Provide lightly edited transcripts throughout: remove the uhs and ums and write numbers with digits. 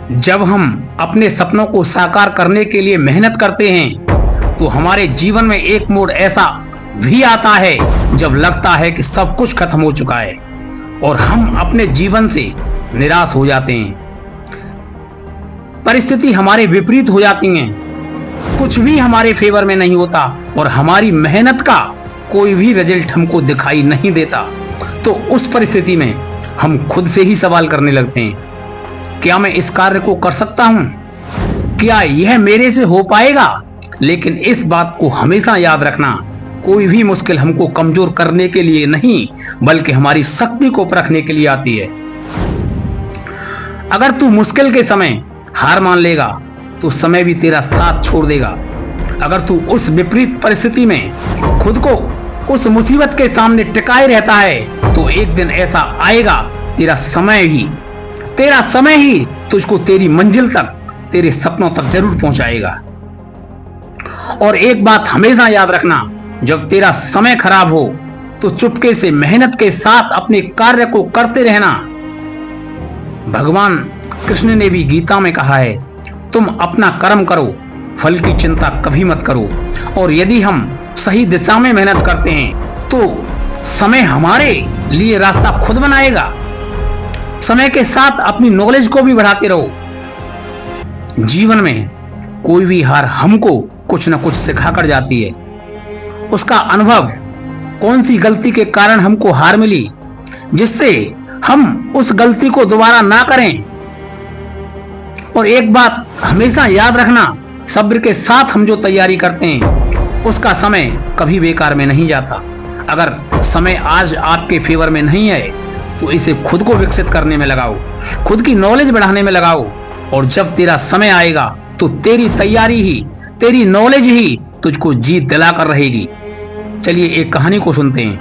जब हम अपने सपनों को साकार करने के लिए मेहनत करते हैं तो हमारे जीवन में एक मोड़ ऐसा भी आता है जब लगता है कि सब कुछ खत्म हो चुका है और हम अपने जीवन से निराश हो जाते हैं। परिस्थिति हमारे विपरीत हो जाती हैं, कुछ भी हमारे फेवर में नहीं होता और हमारी मेहनत का कोई भी रिजल्ट हमको दिखाई नहीं देता। तो उस परिस्थिति में हम खुद से ही सवाल करने लगते हैं, क्या मैं इस कार्य को कर सकता हूं? क्या यह मेरे से हो पाएगा? लेकिन इस बात को हमेशा याद रखना, कोई भी मुश्किल हमको कमजोर करने के लिए नहीं बल्कि हमारी शक्ति को परखने के लिए आती है। अगर तू मुश्किल के समय हार मान लेगा तो समय भी तेरा साथ छोड़ देगा। अगर तू उस विपरीत परिस्थिति में खुद को उस मुसीबत के सामने टिकाए रहता है तो एक दिन ऐसा आएगा तेरा समय ही तुझको तेरी मंजिल तक, तेरे सपनों तक जरूर पहुंचाएगा। और एक बात हमेशा याद रखना, जब तेरा समय खराब हो तो चुपके से मेहनत के साथ अपने कार्य को करते रहना। भगवान कृष्ण ने भी गीता में कहा है, तुम अपना कर्म करो, फल की चिंता कभी मत करो। और यदि हम सही दिशा में मेहनत करते हैं तो समय हमारे लिए रास्ता खुद बनाएगा। समय के साथ अपनी नॉलेज को भी बढ़ाते रहो। जीवन में कोई भी हार हमको कुछ न कुछ सिखा कर जाती है। उसका अनुभव, कौन सी गलती के कारण हमको हार मिली, जिससे हम उस गलती को दोबारा ना करें। और एक बात हमेशा याद रखना, सब्र के साथ हम जो तैयारी करते हैं उसका समय कभी बेकार में नहीं जाता। अगर समय आज आपके फेवर में नहीं है तो इसे खुद को विकसित करने में लगाओ, खुद की नॉलेज बढ़ाने में लगाओ। और जब तेरा समय आएगा तो तेरी तैयारी ही, तेरी नॉलेज ही तुझको जीत दिलाकर रहेगी। चलिए एक कहानी को सुनते हैं।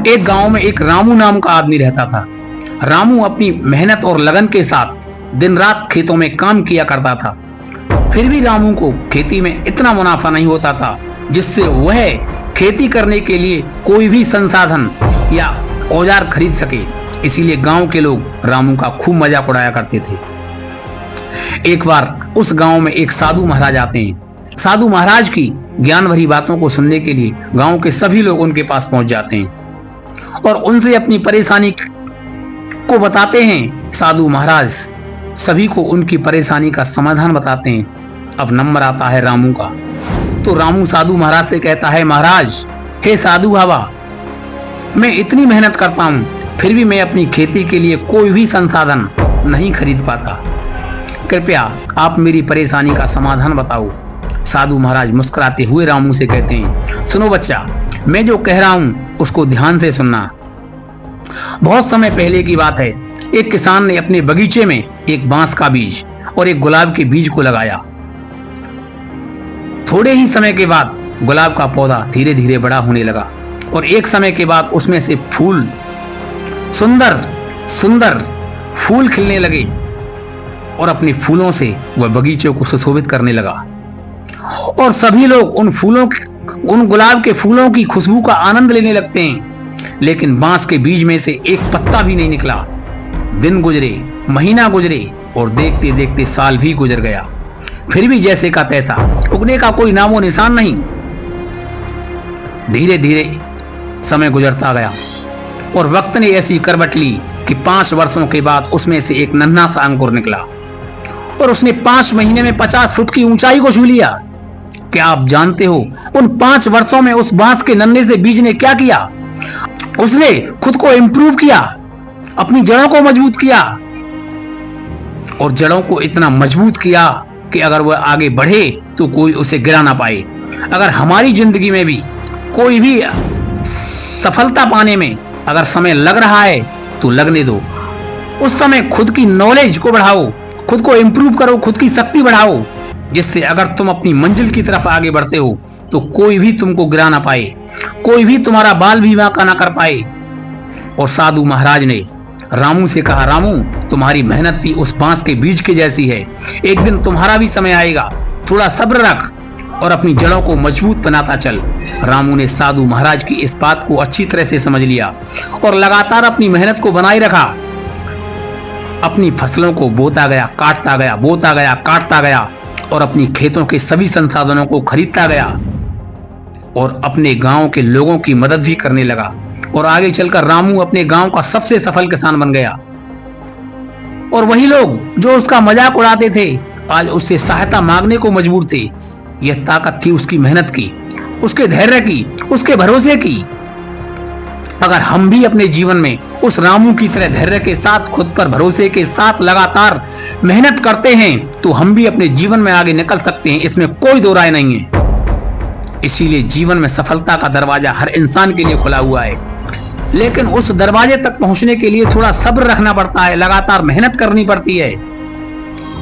एक गांव में एक रामू नाम का आदमी रहता था। रामू अपनी मेहनत और लगन के साथ दिन रात खेतों में काम किया करता था। फिर भी रामू को खेती में इतना मुनाफा नहीं होता था जिससे वह खेती करने के लिए कोई भी संसाधन या औजार खरीद सके। इसीलिए गांव के लोग रामू का खूब मजाक उड़ाया करते थे। एक बार उस गांव में एक साधु महाराज आते हैं। साधु महाराज की ज्ञान भरी बातों को सुनने के लिए गांव के सभी लोग उनके पास पहुंच जाते हैं और उनसे अपनी परेशानी को बताते हैं। साधु महाराज सभी को उनकी परेशानी का समाधान बताते हैं। अब नंबर आता है रामू का। तो रामू साधु महाराज से कहता है, महाराज, हे साधु बाबा, मैं इतनी मेहनत करता हूं फिर भी मैं अपनी खेती के लिए कोई भी संसाधन नहीं खरीद पाता। कृपया आप मेरी परेशानी का समाधान बताओ। साधु महाराज मुस्कुराते हुए रामू से कहते हैं, सुनो बच्चा, मैं जो कह रहा हूं उसको ध्यान से सुनना। बहुत समय पहले की बात है, एक किसान ने अपने बगीचे में एक बांस का बीज और एक गुलाब के बीज को लगाया। थोड़े ही समय के बाद गुलाब का पौधा धीरे धीरे बड़ा होने लगा और एक समय के बाद उसमें से सुंदर सुंदर फूल खिलने लगे और अपने फूलों से वह बगीचे को सुशोभित करने लगा। और सभी लोग उन गुलाब के फूलों की खुशबू का आनंद लेने लगते हैं। लेकिन बांस के बीज में से एक पत्ता भी नहीं निकला। दिन गुजरे, महीना गुजरे और देखते देखते साल भी गुजर गया। फिर भी जैसे का तैसा, उगने का कोई नामो निशान नहीं। धीरे धीरे समय गुजरता गया और वक्त ने ऐसी करवट ली कि 5 वर्षों के बाद उसमें से एक नन्हा सा अंकुर निकला और उसने 5 महीने में 50 फुट की ऊंचाई को छू लिया। क्या आप जानते हो उन 5 वर्षों में उस बांस के नन्हे से बीज ने क्या किया? उसने खुद को इंप्रूव किया, अपनी जड़ों को मजबूत किया और जड़ों को इतना मजबूत किया कि अगर वह आगे बढ़े तो कोई उसे गिरा ना पाए। अगर हमारी जिंदगी में भी कोई भी सफलता पाने में अगर समय लग रहा है तो लगने दो। उस समय खुद की नॉलेज को बढ़ाओ, खुद को इंप्रूव करो, खुद की शक्ति बढ़ाओ, जिससे अगर तुम अपनी मंजिल की तरफ आगे बढ़ते हो तो कोई भी तुमको गिरा ना पाए, कोई भी तुम्हारा बाल भी वांका ना कर पाए। और साधु महाराज ने रामू से कहा, रामू, तुम्हारी मेहनत भी उस बांस के बीज के जैसी है। एक दिन तुम्हारा भी समय आएगा, थोड़ा सब्र रख और अपनी जड़ों को मजबूत बनाता चल। रामू ने साधु महाराज की इस बात को अच्छी तरह से समझ लिया और लगातार अपनी मेहनत को बनाए रखा। अपनी फसलों को बोता गया, काटता गया, बोता गया, काटता गया और अपनी खेतों के सभी संसाधनों को खरीदता गया और अपने गांव के लोगों की मदद भी करने लगा। और आगे चलकर रामू अपने गांव का सबसे सफल किसान बन गया। और वही लोग जो उसका मजाक उड़ाते थे आज उससे सहायता मांगने को मजबूर थे। यह ताकत थी उसकी मेहनत की, उसके धैर्य की, उसके भरोसे की। अगर हम भी अपने जीवन में उस रामू की तरह धैर्य के साथ, खुद पर भरोसे के साथ लगातार मेहनत करते हैं तो हम भी अपने जीवन में आगे निकल सकते हैं, इसमें कोई दो राय नहीं है। इसीलिए जीवन में सफलता का दरवाजा हर इंसान के लिए खुला हुआ है, लेकिन उस दरवाजे तक पहुंचने के लिए थोड़ा सब्र रखना पड़ता है, लगातार मेहनत करनी पड़ती है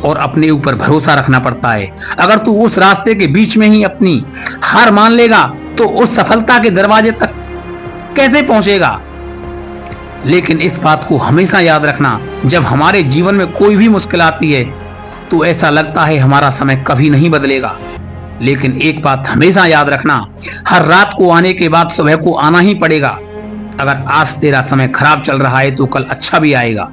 और अपने ऊपर भरोसा रखना पड़ता है। अगर तू उस रास्ते के बीच में ही अपनी हार मान लेगा तो उस सफलता के दरवाजे तक कैसे पहुंचेगा। लेकिन इस बात को हमेशा याद रखना, जब हमारे जीवन में कोई भी मुश्किल आती है तो ऐसा लगता है हमारा समय कभी नहीं बदलेगा, लेकिन एक बात हमेशा याद रखना, हर रात को आने के बाद सुबह को आना ही पड़ेगा। अगर आज तेरा समय खराब चल रहा है तो कल अच्छा भी आएगा।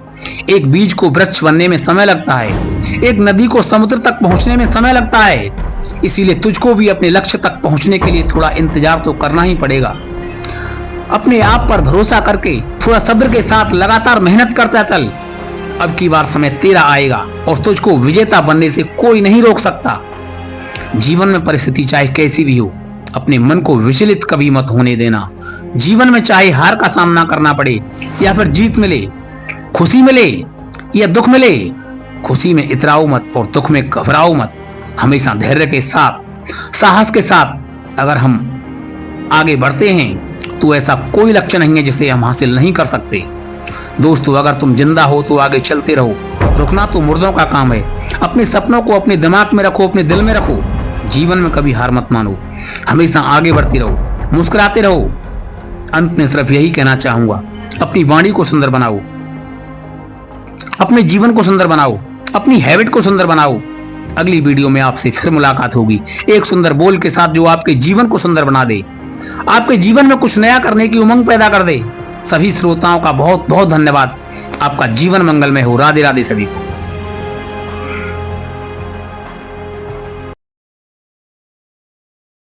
एक बीज को वृक्ष बनने में समय लगता है, एक नदी को समुद्र तक पहुंचने में समय लगता है। इसीलिए तुझको भी अपने लक्ष्य तक पहुंचने के लिए थोड़ा इंतजार तो करना ही पड़ेगा। अपने आप पर भरोसा करके थोड़ा सब्र के साथ लगातार मेहनत करता चल। अब की बार समय तेरा आएगा और तुझको विजेता बनने से कोई नहीं रोक सकता। जीवन में परिस्थिति चाहे कैसी भी हो, अपने मन को विचलित कभी मत होने देना। जीवन में चाहे हार का सामना करना पड़े या फिर जीत मिले, खुशी मिले या दुख मिले, खुशी में इतराओ मत और दुख में घबराओ मत। हमेशा धैर्य के साथ, साहस के साथ अगर हम आगे बढ़ते हैं तो ऐसा कोई लक्ष्य नहीं है जिसे हम हासिल नहीं कर सकते। दोस्तों, अगर तुम जिंदा हो तो आगे चलते रहो, रुकना तो मुर्दों का काम है। अपने सपनों को अपने दिमाग में रखो, अपने दिल में रखो। जीवन में कभी हार मत मानो, हमेशा आगे बढ़ते रहो, मुस्कुराते रहो। अंत में सिर्फ यही कहना चाहूंगा, अपनी वाणी को सुंदर बनाओ, अपने जीवन को सुंदर बनाओ, अपनी हैबिट को सुंदर बनाओ। अगली वीडियो में आपसे फिर मुलाकात होगी एक सुंदर बोल के साथ जो आपके जीवन को सुंदर बना दे, आपके जीवन में कुछ नया करने की उमंग पैदा कर दे। सभी श्रोताओं का बहुत बहुत धन्यवाद। आपका जीवन मंगलमय हो। राधे राधे सभी को।